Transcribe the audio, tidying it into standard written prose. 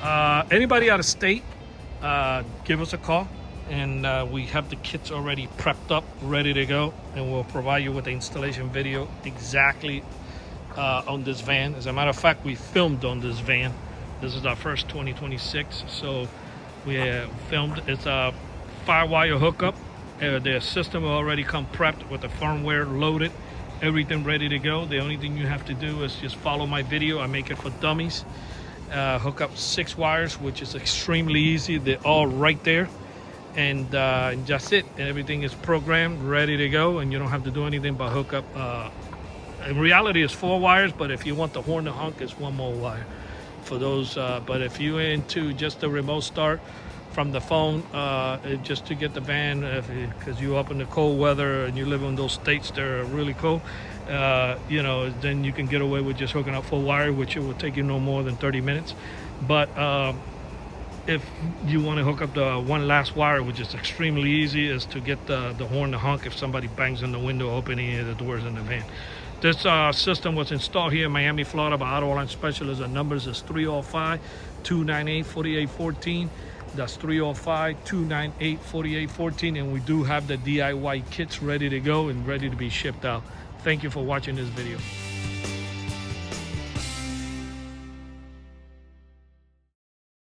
Anybody out of state, give us a call, and we have the kits already prepped up, ready to go, and we'll provide you with the installation video exactly on this van. As a matter of fact, we filmed on this van. This is our first 2026, so we filmed. It's a Firewire hookup. The system will already come prepped with the firmware loaded, everything ready to go. The only thing you have to do is just follow my video. I make it for dummies. Hook up 6 wires, which is extremely easy. They're all right there, and that's it. Everything is programmed, ready to go, and you don't have to do anything but hook up. In reality, it's 4 wires, but if you want the horn to honk, it's 1 more wire for those. But if you're into just the remote start from the phone, just to get the van, because you're up in the cold weather and you live in those states that are really cold, then you can get away with just hooking up 4 wire, which it will take you no more than 30 minutes. But if you want to hook up the one last wire, which is extremely easy, is to get the horn to honk if somebody bangs on the window, opening any of the doors in the van. This system was installed here in Miami, Florida by Auto Line Specialist. The numbers is 305-298-4814. That's 305-298-4814, and we do have the DIY kits ready to go and ready to be shipped out. Thank you for watching this video.